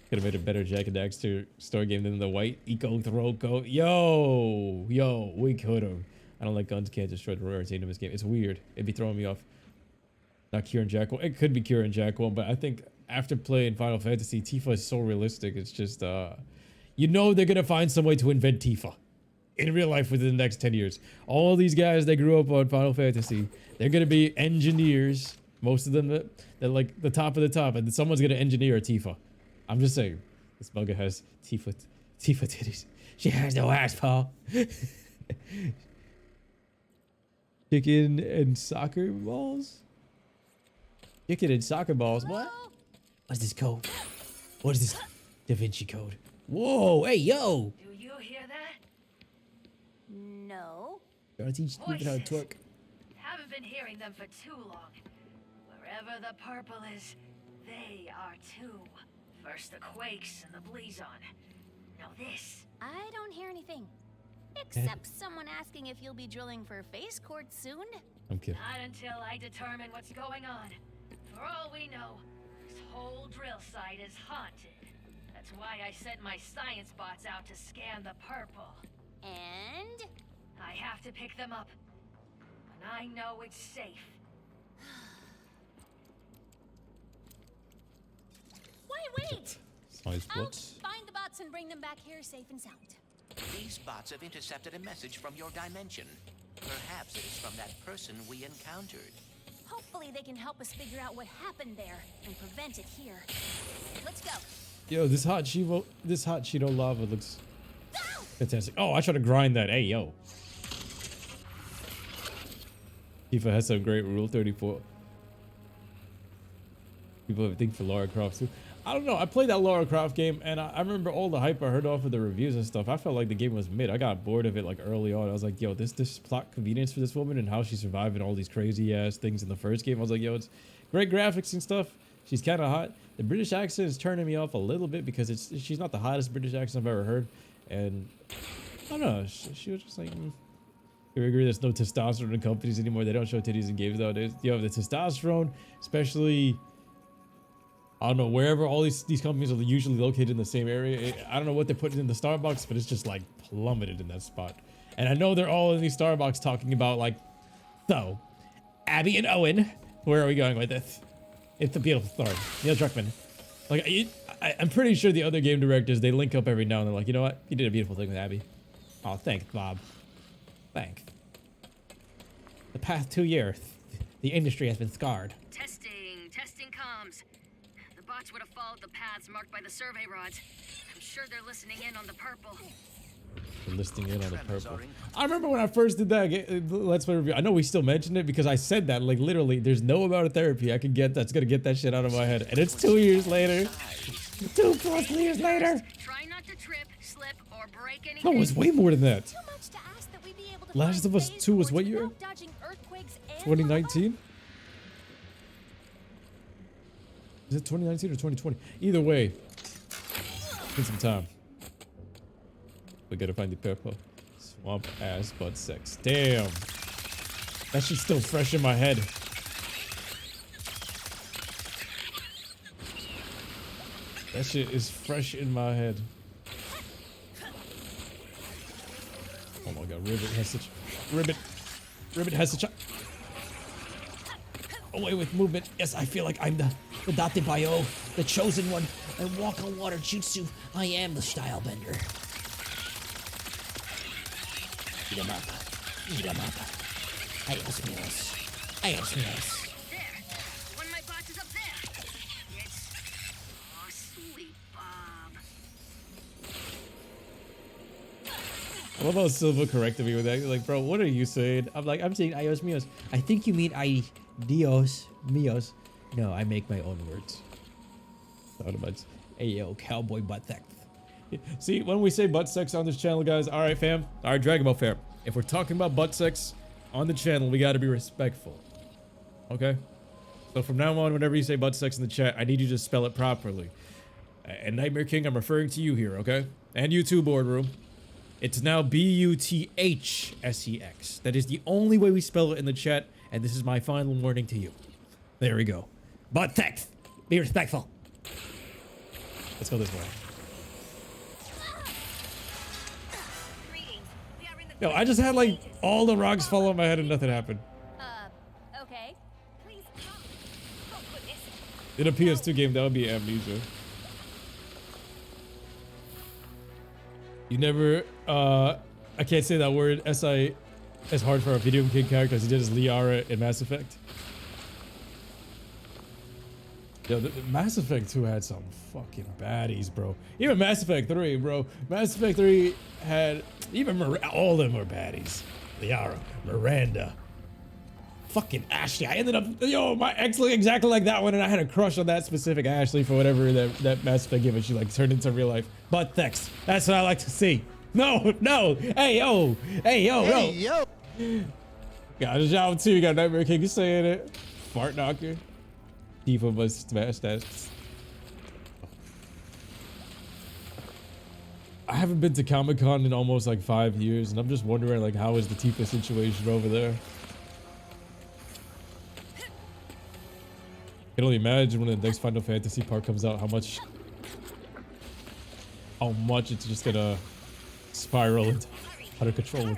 Could have made a better Jack and Daxter story game than the white Eco Throw Code. Yo, we could have. I don't like guns can't destroy the rarity in this game. It's weird. It'd be throwing me off. Not Kieran Jack 1. It could be Kieran Jack 1, but I think after playing Final Fantasy, Tifa is so realistic. It's just, you know they're going to find some way to invent Tifa in real life within the next 10 years. All these guys that grew up on Final Fantasy, they're going to be engineers. Most of them, they're like the top of the top, and someone's going to engineer a Tifa. I'm just saying, this bugger has Tifa titties. She has no ass, Paul. Chicken and soccer balls? Chicken and soccer balls? What?
What's this code? What is this Da Vinci Code? Whoa, hey, yo!
Do you hear that?
No.
You want to teach Stephen how to twerk?
Haven't been hearing them for too long. Wherever the purple is, they are too. First the quakes and the Blizon. Now this.
I don't hear anything. Except someone asking if you'll be drilling for face quartz soon.
I'm kidding.
Not until I determine what's going on. For all we know, this whole drill site is haunted. That's why I sent my science bots out to scan the purple.
And?
I have to pick them up. And I know it's safe.
Wait!
Science
I'll
bots.
find the bots and bring them back here safe and sound.
These bots have intercepted a message from your dimension. Perhaps it is from that person we encountered.
Hopefully they can help us figure out what happened there and prevent it here. Let's go.
Yo, this hot Cheeto lava looks fantastic. Oh, I try to grind that. Hey, yo. FIFA has some great Rule 34. People have a thing for Lara Croft too. I don't know. I played that Lara Croft game, and I remember all the hype I heard off of the reviews and stuff. I felt like the game was mid. I got bored of it like early on. I was like, yo, this plot convenience for this woman and how she's surviving all these crazy ass things in the first game. I was like, yo, it's great graphics and stuff. She's kind of hot. The British accent is turning me off a little bit because she's not the hottest British accent I've ever heard. And I don't know. She was just like, You agree there's no testosterone in companies anymore. They don't show titties in games nowadays. Yo, the testosterone, especially, I don't know, wherever all these companies are usually located in the same area. I don't know what they're putting in the Starbucks, but it's just like plummeted in that spot. And I know they're all in these Starbucks talking about like, so, Abby and Owen, where are we going with this? It's a beautiful story. Neil Druckmann. Like, I'm pretty sure the other game directors, they link up every now and then like, you know what? You did a beautiful thing with Abby. Oh, thanks, Bob. Thanks. The past 2 years, the industry has been scarred.
Testing comms. The bots would have followed the paths marked by the survey rods. I'm sure they're listening in on the purple.
They're listening in on the purple. I remember when I first did that Let's Play review. I know we still mentioned it because I said that, like, literally, there's no amount of therapy I could get that's gonna get that shit out of my head. And it's 2 years later. 2+ years later.
Try not to trip, slip, or break anything.
No, it was way more than that.
Too much to ask that we be able to
Last of Us 2 was what year? 2019? Is it 2019 or 2020? Either way, need some time. We gotta find the purple. Swamp ass butt sex. Damn. That shit's still fresh in my head. That shit is fresh in my head. Oh my god, Ribbit has such... Ribbit has such a... Away with movement. Yes, I feel like I'm the Date Bayo, the chosen one.
I walk on water jutsu. I am the style bender. Eat 'em up. Eat 'em up. Ayos míos. Ayos míos.
There. One of my bots is up there. It's... Oh, sweet Bob.
I love how Silva corrected me with that. Like, bro, what are you saying?
I'm saying ayos míos. I think you mean ay Dios míos. No, I make my own words. Hey, yo, cowboy butt sex.
See, when we say butt sex on this channel, guys, all right, fam. All right, Dragon Ball fam. If we're talking about butt sex on the channel, we got to be respectful. Okay? So from now on, whenever you say butt sex in the chat, I need you to spell it properly. And Nightmare King, I'm referring to you here, okay? And you too, Boardroom. It's now B-U-T-H-S-E-X. That is the only way we spell it in the chat, and this is my final warning to you. There we go.
Butt sex. Be respectful.
Let's go this way. Yo, I just had like all the rocks fall on my head and nothing happened.
Okay. Please come. Oh, goodness.
In a PS2 game, that would be Amnesia. You never, I can't say that word, S-I, as hard for a video game character as he did as Liara in Mass Effect. Yo, the Mass Effect 2 had some fucking baddies, bro. Even Mass Effect 3, bro. Mass Effect 3 had, even all of them were baddies. Liara, Miranda, fucking Ashley. I ended up, yo, my ex looked exactly like that one, and I had a crush on that specific Ashley for whatever that Mass Effect game, and she like turned into real life. Butt sex. That's what I like to see. No, no. Hey, yo. Hey, yo,
Hey,
yo.
yo.
Got a job too. You got Nightmare King saying it. Fart knocker. Tifa must smash that. I haven't been to Comic-Con in almost like 5 years, and I'm just wondering like how is the Tifa situation over there? I can only imagine when the next Final Fantasy part comes out how much it's just gonna spiral into out of control with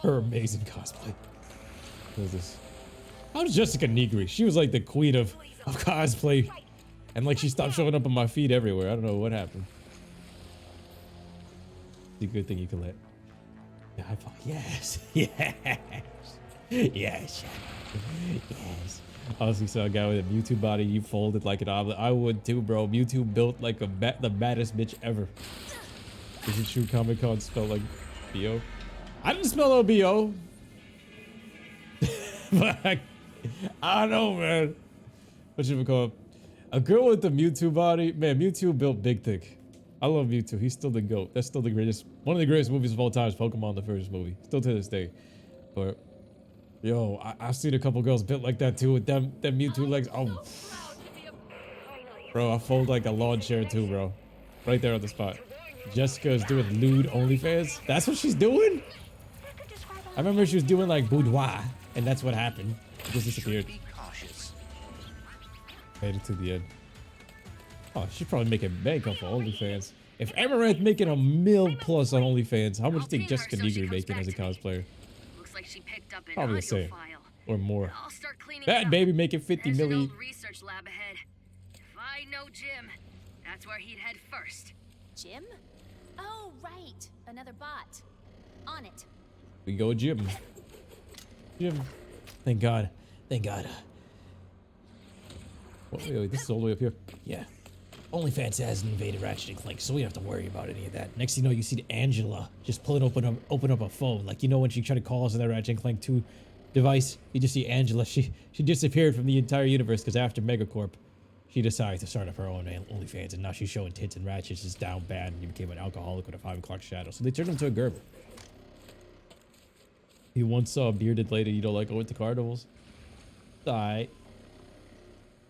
her amazing cosplay. What is this? How's Jessica Nigri? She was like the queen of cosplay, and like she stopped showing up on my feed everywhere. I don't know what happened. It's a good thing you can let. Yeah, yes, yes, yes, yes. Honestly, so a guy with a Mewtwo body, you folded like an omelet. I would too, bro. Mewtwo built like the baddest bitch ever. Is it true Comic-Con smelled like BO? I didn't smell no BO. But I don't know, man. What should we call it? A girl with the Mewtwo body. Man, Mewtwo built big thick. I love Mewtwo. He's still the GOAT. That's still the greatest. One of the greatest movies of all time is Pokemon, the first movie. Still to this day. But yo, I've seen a couple girls built like that too with them Mewtwo legs. Oh, bro, I fold like a lawn chair too, bro. Right there on the spot. Jessica is doing lewd OnlyFans. That's what she's doing? I remember she was doing like boudoir, and that's what happened. It just disappeared. Made it to the end. Oh, she's probably making bank off of OnlyFans. If Amaranth making $1 million plus on OnlyFans, how much do you think Jessica Nigri making as a cosplayer?
Looks like she picked up an
Probably the
audio
same.
file.
Or more.
I'll start cleaning
That
it up.
baby making 50
There's an
million.
old research lab ahead. If I know Jim, that's where he'd head first.
Jim? Oh, right. Another bot. On it.
We go Jim. Jim.
Thank God. Thank God.
Wait, this is all the way up here.
Yeah. OnlyFans hasn't invaded Ratchet and Clank, so we don't have to worry about any of that. Next thing you know, you see Angela just open up a phone. Like, you know when she tried to call us on that Ratchet and Clank 2 device? You just see Angela. She disappeared from the entire universe because after Megacorp, she decided to start up her own OnlyFans, and now she's showing tits, and Ratchet's just down bad, and he became an alcoholic with a 5 o'clock shadow. So they turned him to a Gerber. He once saw a bearded lady, you know, like go with the carnivals. Alright.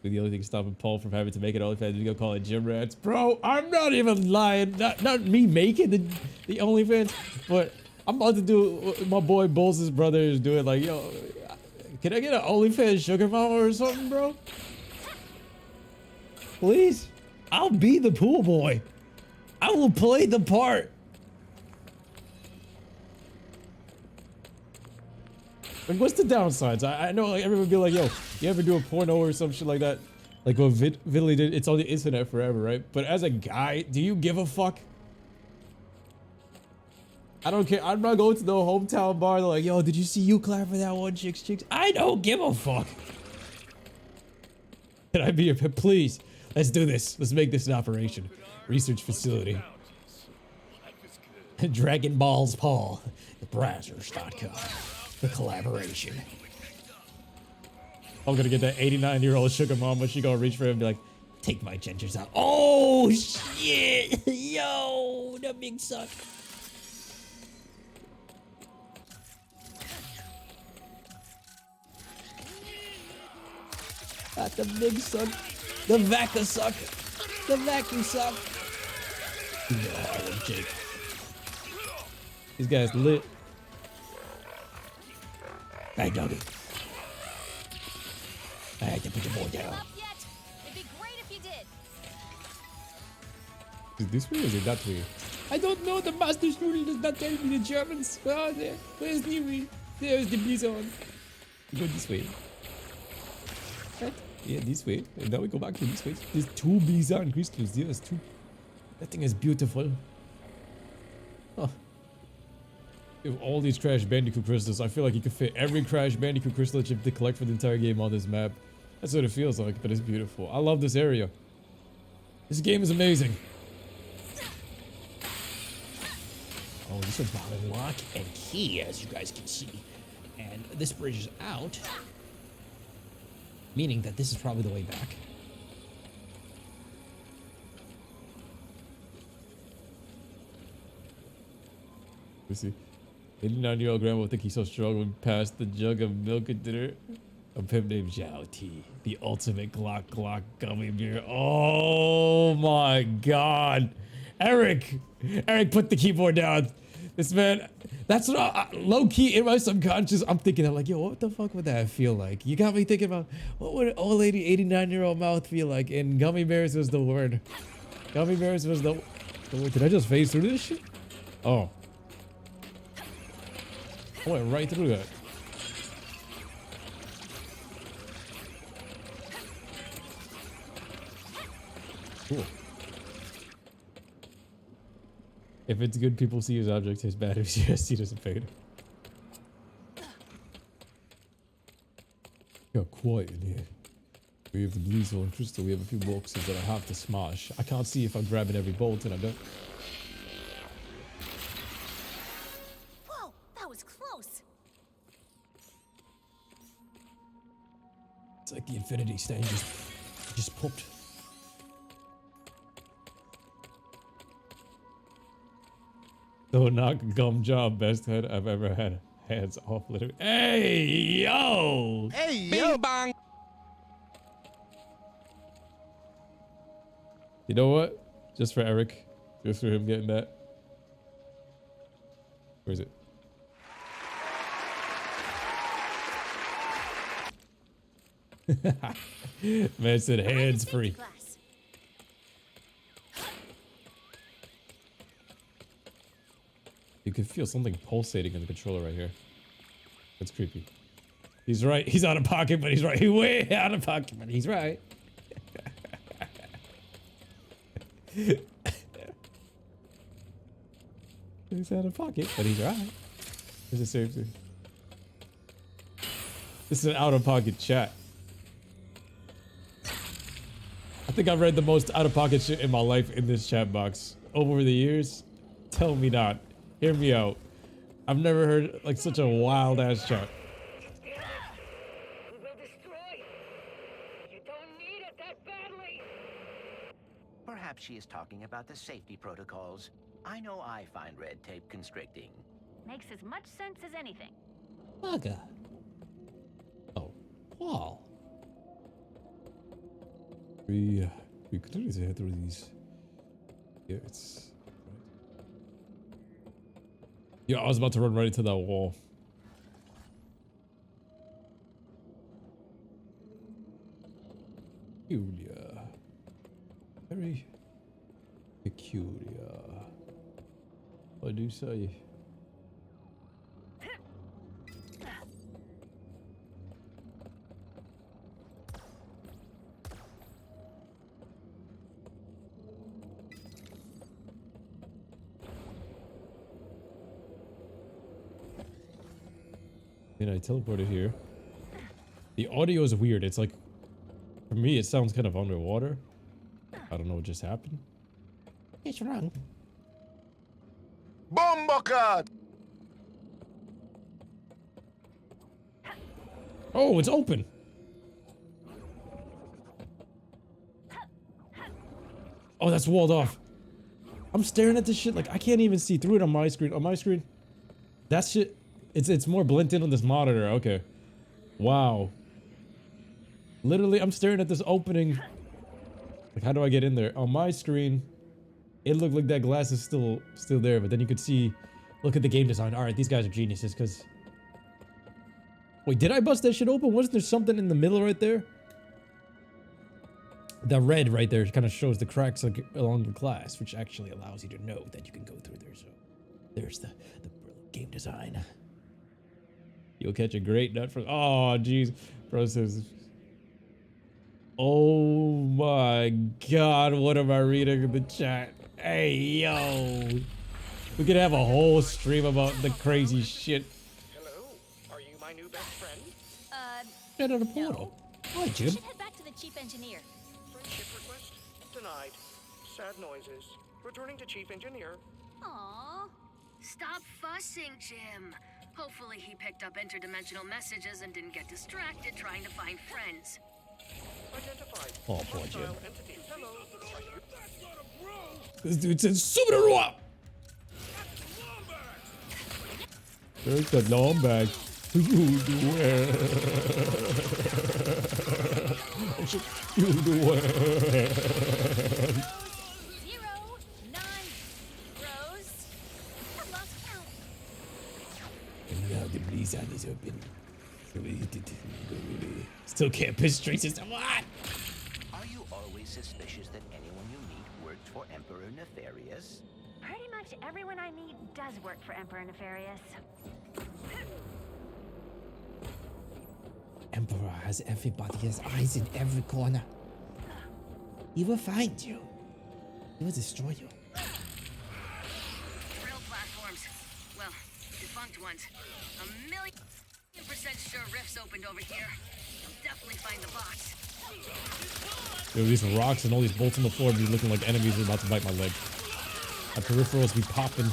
The only thing stopping Paul from having to make an OnlyFans video call it Gym Rats. Bro, I'm not even lying. Not me making the OnlyFans, but I'm about to do what my boy Bulls' brother is doing. Like, yo, can I get an OnlyFans sugar mama or something, bro? Please? I'll be the pool boy. I will play the part. Like, what's the downsides? I know like everyone be like, yo, you ever do a porno or some shit like that? Like what Vidley did, it's on the internet forever, right? But as a guy, do you give a fuck? I don't care. I'm not going to no hometown bar. They're like, yo, did you see you clap for that one, chicks? I don't give a fuck. Can I be your pet? Please, let's do this. Let's make this an operation. Research facility. DragonBallPaul, Brazzers.com. The collaboration.
I'm gonna get that 89-year-old sugar mama. She gonna reach for him and be like,
take my gingers out. Oh, shit. Yo, the big suck. Not the big suck. The vaca suck. The vacuum suck.
no, Jake. These guys lit.
Hey, doggy. I had to put your boy down.
It'd be great if you did.
Is this way or is it that way? I don't know. The master student does not tell me the Germans. Where are they? Where's Newey? There's the Bison. We go this way. Right? Yeah, this way. And now we go back to this way. There's 2 Bison crystals. There's 2. That thing is beautiful. Huh. With all these Crash Bandicoot crystals, I feel like you could fit every Crash Bandicoot crystal chip to collect for the entire game on this map. That's what it feels like, but it's beautiful. I love this area. This game is amazing.
Oh, this is bottom lock and key, as you guys can see. And this bridge is out, meaning that this is probably the way back.
Let's see. 89-year-old grandma will think he's so strong when past the jug of milk at dinner. A pimp named Zhao T. The ultimate Glock gummy bear. Oh my god. Eric! Eric, put the keyboard down. This man, that's what low key in my subconscious, I'm thinking, I'm like, yo, what the fuck would that feel like? You got me thinking about what would an old lady 89-year-old mouth feel like? And gummy bears was the word. Gummy bears was the word. Did I just phase through this shit? Oh. I went right through that. Cool. If it's good, people see his object. His bad, if he doesn't fade. Got quiet in here. We have the Bleasel and Crystal. We have a few boxes that I have to smash. I can't see if I'm grabbing every bolt, and I don't.
Whoa, that was close.
It's like the infinity stain just popped.
So knock gum job, best head I've ever had. Hands off, literally. Hey, yo!
Hey, yo! Bing bang!
You know what? Just for Eric. Just for him getting that. Where is it? Man said hands free. You can feel something pulsating in the controller right here. That's creepy. He's right. He's out of pocket, but he's right. He's way out of pocket, but he's right. He's out of pocket, but he's right. It's the same thing. This is an out of pocket chat. I think I've read the most out of pocket shit in my life in this chat box over the years. Tell me not. Hear me out. I've never heard like such a wild ass chat.
Perhaps she is talking about the safety protocols. I know I find red tape constricting.
Makes as much sense as anything.
Bugger. Oh, Paul.
We clearly head through these. Yeah, it's. Yeah, I was about to run right into that wall. Peculiar. Very peculiar. What do you say? And I teleported here. The audio is weird. It's like, for me, it sounds kind of underwater. I don't know what just happened.
It's wrong.
Bombocat!
Oh, it's open. Oh, that's walled off. I'm staring at this shit like I can't even see through it on my screen. On my screen, that shit. It's more blended in on this monitor. Okay. Wow. Literally, I'm staring at this opening. Like, how do I get in there? On my screen, it looked like that glass is still there, but then you could see, look at the game design. All right, these guys are geniuses, because... Wait, did I bust that shit open? Wasn't there something in the middle right there? The red right there kind of shows the cracks like, along the glass, which actually allows you to know that you can go through there. So there's the brilliant game design. You'll catch a great nut from... Oh, jeez. Bro says... Oh my god, what am I reading in the chat? Hey, yo. We could have a whole stream about the crazy shit.
Hello? Are you my new best friend?
Get out of the portal. Hi, Jim.
We should head back to the chief engineer.
Friendship request denied. Sad noises. Returning to chief engineer.
Aww.
Stop fussing, Jim. Hopefully he picked up interdimensional messages and didn't get distracted trying to find friends.
Identified.
Oh, poor Jim.
Entity. Hello.
This dude said Super Rock. There's the Lombax. You do it. You do it.
0, 9 rows. I've lost count.
And now the blizzard is open. So we still can't piss straight system. What?
Are you always suspicious that anyone you meet works for Emperor Nefarious?
Pretty much everyone I meet does work for Emperor Nefarious.
Emperor has everybody's eyes in every corner. He will find you. He will destroy you.
Drill platforms. Well, defunct ones. 1,000,000% sure rifts opened over here. You'll definitely find the box.
There are these rocks and all these bolts on the floor be looking like enemies are about to bite my leg. My peripherals be popping.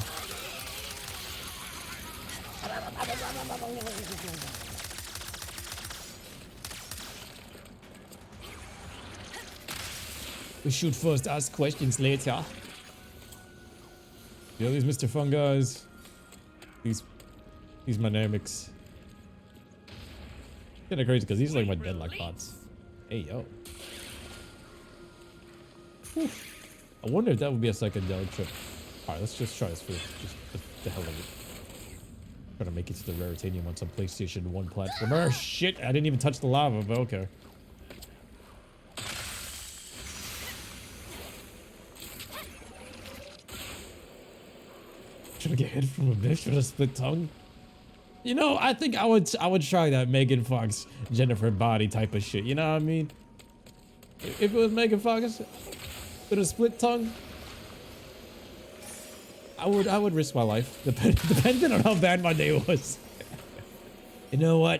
We shoot first, ask questions later.
Yeah, these Mr. Fun guys. These Manamics. Kinda crazy because these are like my deadlock bots. Hey yo. Whew. I wonder if that would be a psychedelic trip. Alright, let's just try this for just the hell of it. Trying to make it to the Raritanium on some PlayStation 1 platform. Oh shit, I didn't even touch the lava, but okay. Trying to get hit from a bitch with a split tongue. You know, I think I would try that Megan Fox, Jennifer Body type of shit. You know what I mean? If it was Megan Fox with a split tongue, I would risk my life, depending on how bad my day was.
You know what?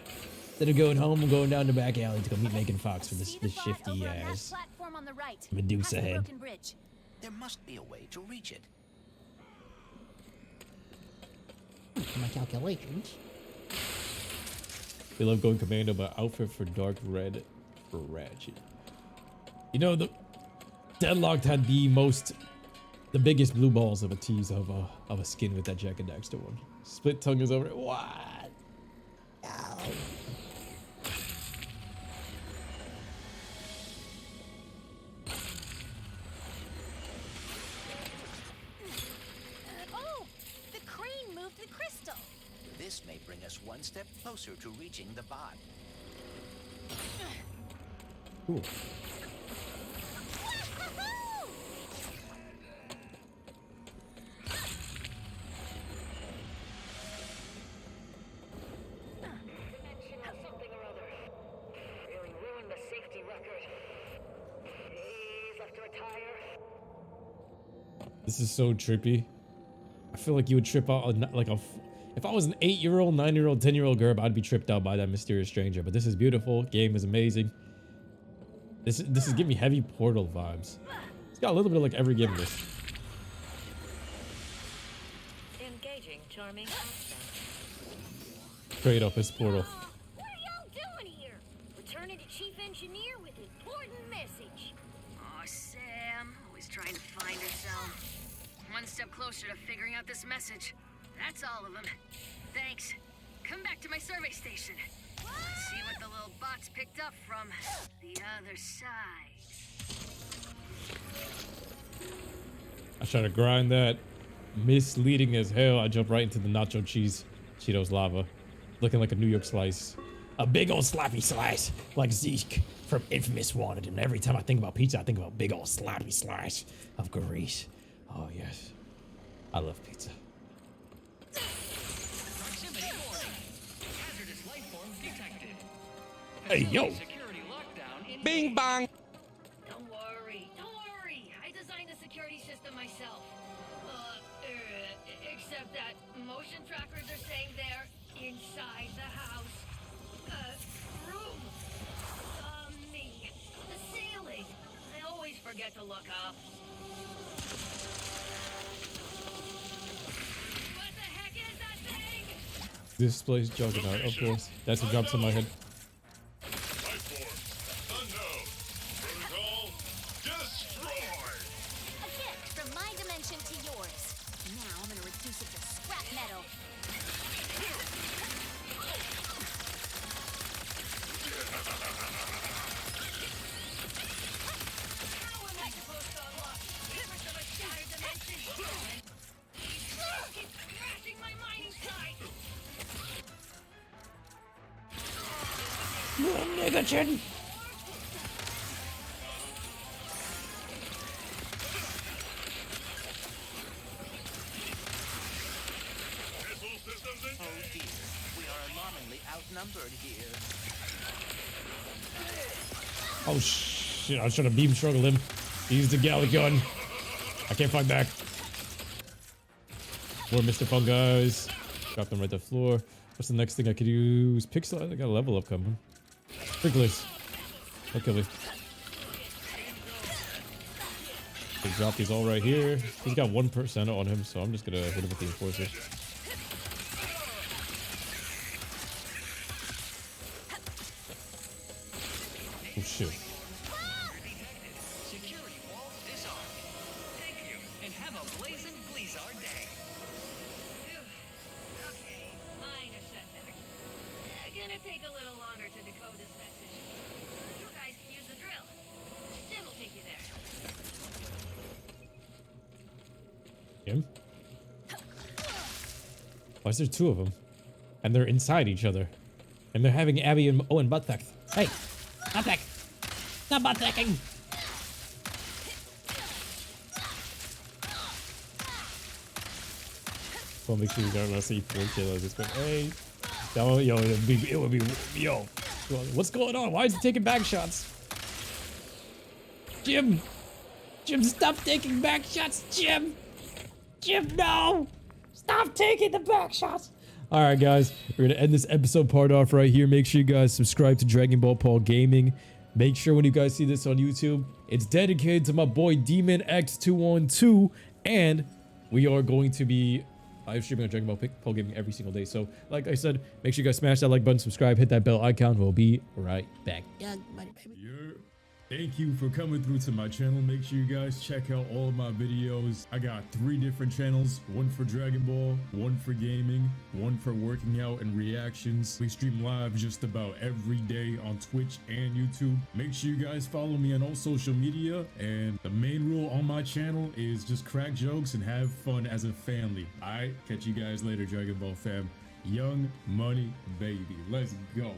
Instead of going home, I'm going down the back alley to go meet Megan Fox for this shifty ass Medusa head.
There must be a way to reach it.
My calculations.
We love going commando, but outfit for dark red for Ratchet. You know, the Deadlocked had the biggest blue balls of a tease of a skin with that Jack and Daxter one. Split tongue is over it. What? Ow.
Oh, the crane moved the crystal.
This may bring us one step closer to reaching the bot.
Cool.
Something or other. Really ruined the safety record. He's left to retire.
This is so trippy. I feel like you would trip out like if I was an 8-year-old, 9-year-old, 10-year-old girl, I'd be tripped out by that mysterious stranger. But this is beautiful. Game is amazing. This is giving me heavy Portal vibes. It's got a little bit of like every game of this.
Engaging, charming accent.
Straight up his Portal.
What are y'all doing here? Returning to Chief Engineer with an important message.
Oh, Sam, always trying to find herself. One step closer to figuring out this message. That's all of them. Thanks. Come back to my survey station. Let's see what the little bots picked up from the other side.
I try to grind that. Misleading as hell. I jump right into the nacho Cheetos lava. Looking like a New York slice.
A big old sloppy slice, like Zeke from Infamous wanted. And every time I think about pizza, I think about big old sloppy slice of grease. Oh yes, I love pizza.
Proximity warning. Hazardous life form detected.
Hey yo.
Security lockdown in
Bing bang.
Don't worry. I designed the security system myself. Except that motion trackers are saying they're inside the house. Room. Me. The ceiling. I always forget to look up. What the heck is that thing?
Displays Juggernaut, of course. That's what drops in my head.
A gift from my dimension to yours. Now I'm gonna reduce it to scrap metal.
Nigga chin.
Oh dear, we are alarmingly outnumbered here.
Oh shit, I was trying to beam struggle him. He used the Gallic gun. I can't fight back. More Mr. Fungus. Drop them right to the floor. What's the next thing I could use? Pixel, I got a level up coming. Sprinklers. Don't kill me. Drop these all right here. He's got 1% on him, so I'm just gonna hit him with the enforcer. Oh shit.
Security walls disarmed. Thank you, and have a blazing Blizzard day.
Okay, minor setback. Gonna take a little longer to decode this message. You guys can use the drill. Jim will take you there.
Him? Why is there two of them? And they're inside each other. And they're having Abby and Owen butt peck.
Hey, butt peck. Stop butt pecking.
Well, make sure you don't see four killers. But hey, yo, it would be, yo. What's going on? Why is he taking back shots? Jim, stop taking back shots, Jim. Jim, no, stop taking the back shots. All right, guys, we're gonna end this episode part off right here. Make sure you guys subscribe to Dragon Ball Paul Gaming. Make sure when you guys see this on YouTube, it's dedicated to my boy Demon X212, and we are going to be live streaming on Dragon Ball Paul Gaming every single day. So, like I said, make sure you guys smash that like button, subscribe, hit that bell icon. We'll be right back.
Yeah, money, baby.
Thank you for coming through to my channel. Make sure you guys check out all of my videos. I got 3 different channels, one for Dragon Ball, one for gaming, one for working out and reactions. We stream live just about every day on Twitch and YouTube. Make sure you guys follow me on all social media. And the main rule on my channel is just crack jokes and have fun as a family. All right, catch you guys later, Dragon Ball fam. Young Money Baby. Let's go.